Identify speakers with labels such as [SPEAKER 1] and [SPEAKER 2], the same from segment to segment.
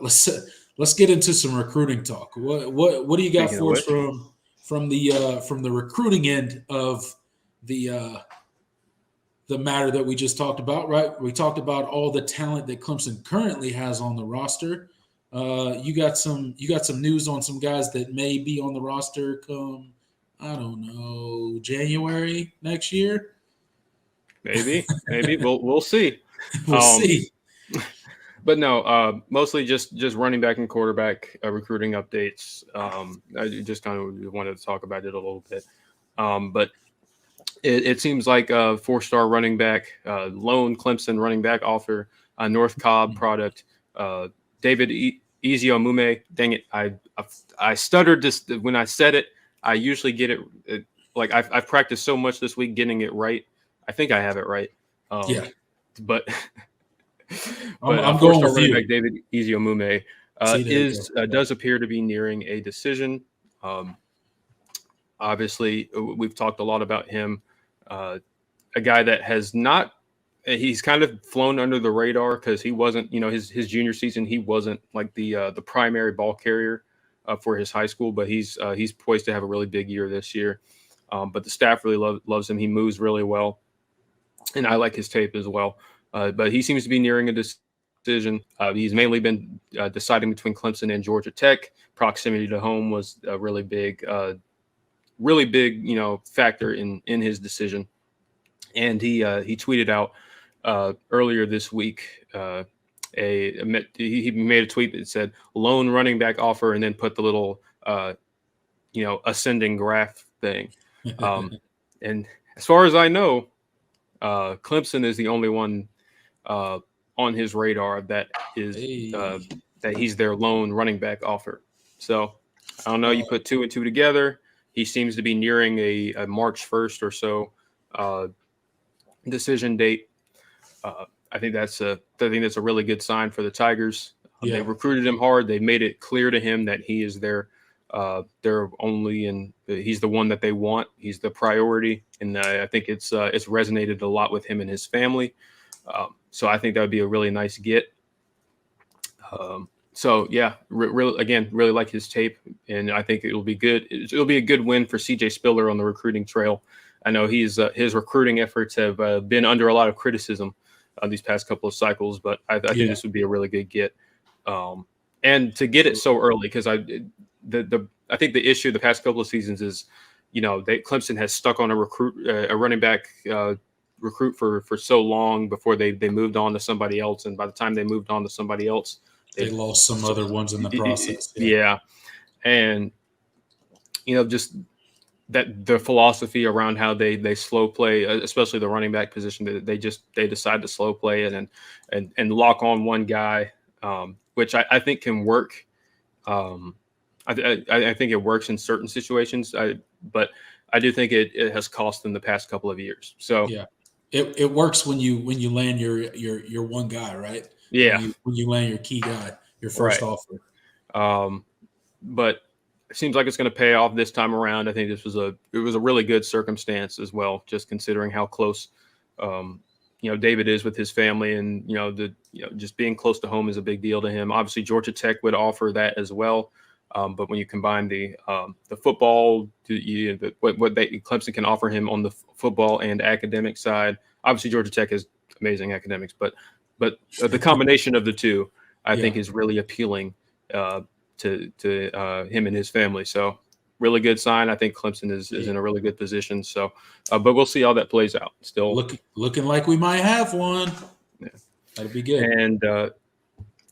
[SPEAKER 1] let's get into some recruiting talk. What do you got
[SPEAKER 2] Speaking of
[SPEAKER 1] for us
[SPEAKER 2] which,
[SPEAKER 1] from the recruiting end of the matter that we just talked about? Right, we talked about all the talent that Clemson currently has on the roster. You got some news on some guys that may be on the roster come, I don't know, January next year.
[SPEAKER 2] maybe we'll see.
[SPEAKER 1] We'll
[SPEAKER 2] Um,
[SPEAKER 1] see.
[SPEAKER 2] but no, mostly just running back and quarterback recruiting updates. I just kind of wanted to talk about it a little bit. But it seems like a 4-star running back, lone Clemson running back offer, a North Cobb product, David Eziomume. Dang it, I stuttered this when I said it. I usually get it like I've practiced so much this week getting it right. I think I have it right.
[SPEAKER 1] Yeah,
[SPEAKER 2] But
[SPEAKER 1] I'm going
[SPEAKER 2] 4-star
[SPEAKER 1] with
[SPEAKER 2] running
[SPEAKER 1] you.
[SPEAKER 2] back David Eziomume
[SPEAKER 1] See, there you go.
[SPEAKER 2] does appear to be nearing a decision. Obviously, we've talked a lot about him. A guy that has not, he's kind of flown under the radar because he wasn't, his junior season, he wasn't like the primary ball carrier for his high school, but he's poised to have a really big year this year. But the staff really loves him. He moves really well, and I like his tape as well. But he seems to be nearing a decision. He's mainly been deciding between Clemson and Georgia Tech. Proximity to home was a really big, factor in his decision. And he tweeted out earlier this week. He made a tweet that said lone running back offer, and then put the little ascending graph thing. And as far as I know, Clemson is the only one on his radar that is that he's their lone running back offer. So I don't know. You put 2 and 2 together. He seems to be nearing a March 1st or so decision date. I think that's a really good sign for the Tigers.
[SPEAKER 1] Yeah.
[SPEAKER 2] They recruited him hard. They made it clear to him that he is their only, and he's the one that they want. He's the priority, and I think it's resonated a lot with him and his family. So I think that would be a really nice get. So yeah, really like his tape, and I think it'll be good. It'll be a good win for CJ Spiller on the recruiting trail. I know his recruiting efforts have been under a lot of criticism these past couple of cycles, but I think this would be a really good get. And to get it so early, because I think the issue the past couple of seasons is, Clemson has stuck on a running back recruit for so long before they moved on to somebody else, and by the time they moved on to somebody else,
[SPEAKER 1] they lost some other ones in the process.
[SPEAKER 2] Yeah. And just that the philosophy around how they slow play, especially the running back position, that they decide to slow play it and lock on one guy, which I think can work. I think it works in certain situations, but I do think it has cost them the past couple of years. So
[SPEAKER 1] yeah, it works when you land your one guy, right?
[SPEAKER 2] Yeah,
[SPEAKER 1] when you land your key guy, your first offer.
[SPEAKER 2] But it seems like it's going to pay off this time around. I think it was a really good circumstance as well, just considering how close David is with his family, and just being close to home is a big deal to him. Obviously, Georgia Tech would offer that as well. But when you combine the football, what Clemson can offer him on the football and academic side, obviously Georgia Tech has amazing academics, but the combination of the two, I think, is really appealing to him and his family. So really good sign. I think Clemson is in a really good position. So, but we'll see how that plays out. Still
[SPEAKER 1] looking like we might have one. Yeah. That'd be good.
[SPEAKER 2] And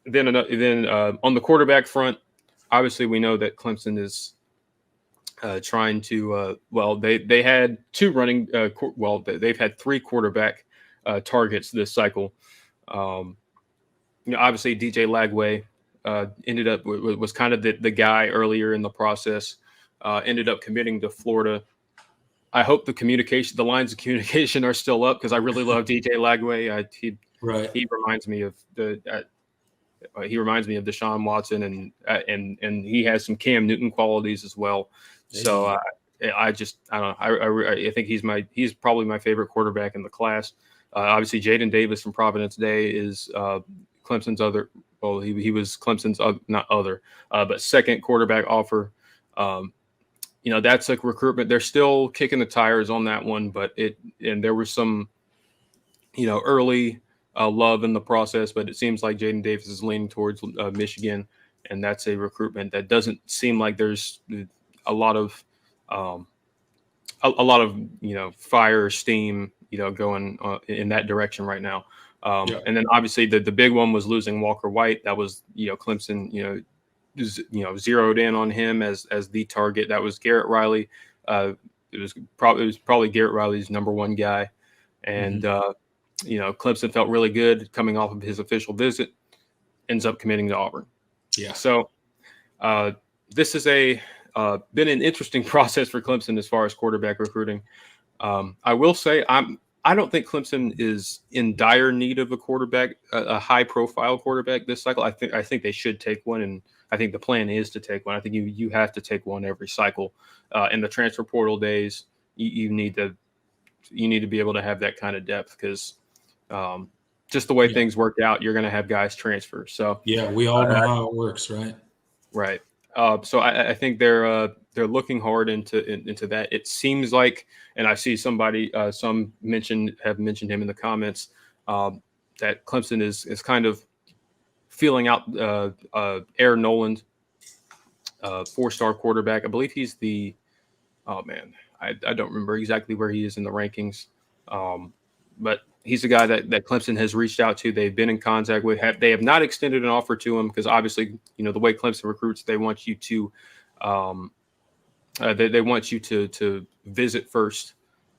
[SPEAKER 2] then on the quarterback front, obviously, we know that Clemson is trying to. They had two running. They've had 3 quarterback targets this cycle. Obviously, DJ Lagway ended up was kind of the guy earlier in the process. Ended up committing to Florida. I hope the lines of communication are still up, because I really love DJ Lagway. He reminds me of Deshaun Watson, and he has some Cam Newton qualities as well. So I don't know. I think he's probably my favorite quarterback in the class. Obviously, Jadyn Davis from Providence Day is Clemson's other. Well, he was Clemson's but second quarterback offer. That's a recruitment. They're still kicking the tires on that one, but there was some, early love in the process, but it seems like Jadyn Davis is leaning towards Michigan, and that's a recruitment that doesn't seem like there's a lot of fire or steam going in that direction right now. And then obviously the big one was losing Walker White. That was Clemson zeroed in on him as the target. That was Garrett Riley. It was probably Garrett Riley's number one guy, and Clemson felt really good coming off of his official visit. Ends up committing to Auburn.
[SPEAKER 1] Yeah.
[SPEAKER 2] So this has been an interesting process for Clemson as far as quarterback recruiting. I will say I don't think Clemson is in dire need of a quarterback, a high-profile quarterback this cycle. I think they should take one, and I think the plan is to take one. I think you have to take one every cycle. In the transfer portal days, you need to be able to have that kind of depth because just the way things worked out, you're going to have guys transfer. So
[SPEAKER 1] yeah, we all know how it works, right?
[SPEAKER 2] Right. So I think they're looking hard into that. It seems like, and I see somebody have mentioned him in the comments that Clemson is kind of feeling out Aaron Noland, 4-star quarterback. I believe he's I don't remember exactly where he is in the rankings, but he's a guy that Clemson has reached out to. They've been in contact with. They have not extended an offer to him because obviously, the way Clemson recruits, they want you to they want you to visit first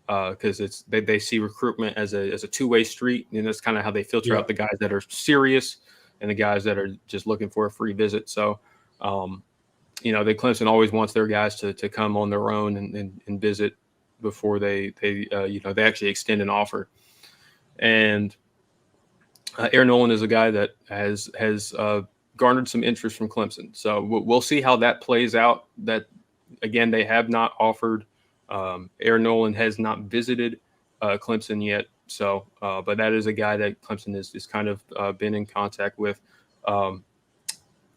[SPEAKER 2] because they see recruitment as a two-way street, and that's kind of how they filter out the guys that are serious and the guys that are just looking for a free visit. So, Clemson always wants their guys to come on their own and visit before they actually extend an offer. And Aaron Noland is a guy that has garnered some interest from Clemson. So we'll see how that plays out. That, again, they have not offered. Aaron Noland has not visited Clemson yet. So, but that is a guy that Clemson is kind of been in contact with. And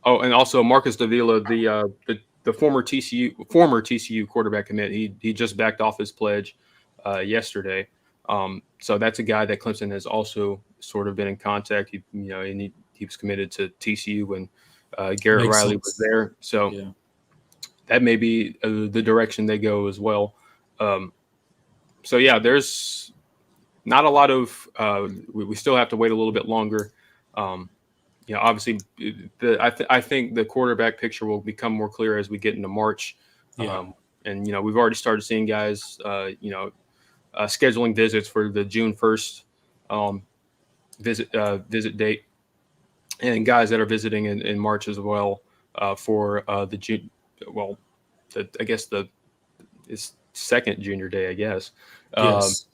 [SPEAKER 2] also Marcus Davila, the former TCU quarterback commit. He just backed off his pledge yesterday. So that's a guy that Clemson has also sort of been in contact. He was committed to TCU when Garrett
[SPEAKER 1] Makes
[SPEAKER 2] Riley
[SPEAKER 1] sense.
[SPEAKER 2] was there. So that may be the direction they go as well. There's not a lot of we still have to wait a little bit longer. Obviously, I think the quarterback picture will become more clear as we get into March. And we've already started seeing guys, scheduling visits for the June 1st visit date, and guys that are visiting in March as well for the June. Well, I guess it's second junior day, I guess.
[SPEAKER 1] Yes.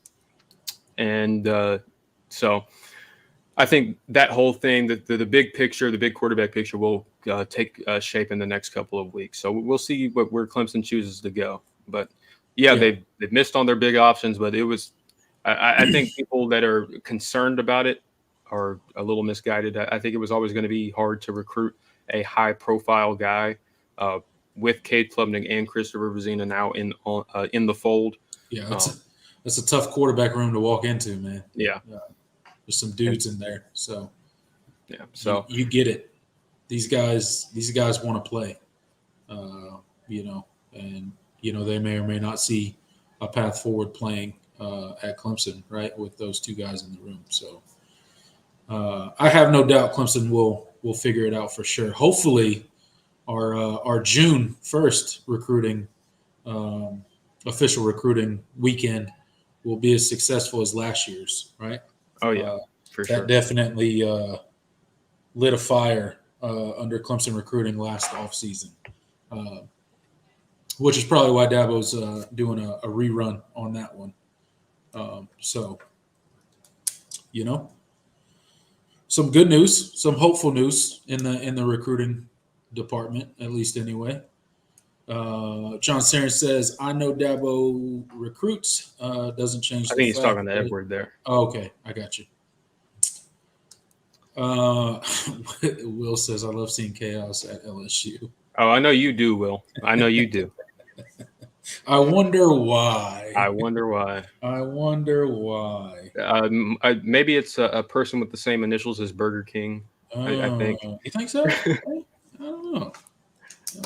[SPEAKER 2] So I think that whole thing, the big picture, the big quarterback picture, will take shape in the next couple of weeks. So we'll see where Clemson chooses to go. But they've missed on their big options. But it was, I think people that are concerned about it are a little misguided. I think it was always going to be hard to recruit a high-profile guy with Cade Klubnik and Christopher Vizina now in the fold.
[SPEAKER 1] Yeah, that's a tough quarterback room to walk into, man.
[SPEAKER 2] Yeah.
[SPEAKER 1] There's some dudes in there, so
[SPEAKER 2] so
[SPEAKER 1] you get it. These guys want to play, and they may or may not see a path forward playing at Clemson, right, with those two guys in the room. So I have no doubt Clemson will figure it out for sure. Hopefully, our June 1st recruiting official recruiting weekend will be as successful as last year's, right?
[SPEAKER 2] Oh, yeah, for sure.
[SPEAKER 1] That definitely lit a fire under Clemson recruiting last offseason, which is probably why Dabo's doing a rerun on that one. Some good news, some hopeful news in the recruiting department, at least anyway. John Saren says, I know Dabo recruits, doesn't change the
[SPEAKER 2] I think he's
[SPEAKER 1] fact
[SPEAKER 2] talking to
[SPEAKER 1] that
[SPEAKER 2] Edward there.
[SPEAKER 1] Oh, okay, I got you. Will says, I love seeing chaos at LSU.
[SPEAKER 2] Oh, I know you do, Will. I know you do.
[SPEAKER 1] I wonder why.
[SPEAKER 2] I wonder why.
[SPEAKER 1] I wonder why.
[SPEAKER 2] Maybe it's a person with the same initials as Burger King. I think.
[SPEAKER 1] You think so? I don't know.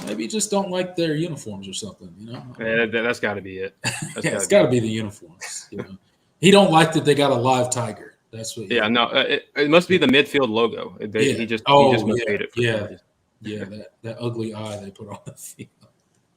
[SPEAKER 1] Maybe you just don't like their uniforms or something, you know?
[SPEAKER 2] That's got to be it.
[SPEAKER 1] It's got to be the uniforms. You know? He don't like that they got a live tiger. That's what.
[SPEAKER 2] Yeah, no, it must be the midfield logo. He just must hate it.
[SPEAKER 1] Yeah, that ugly eye they put on the field.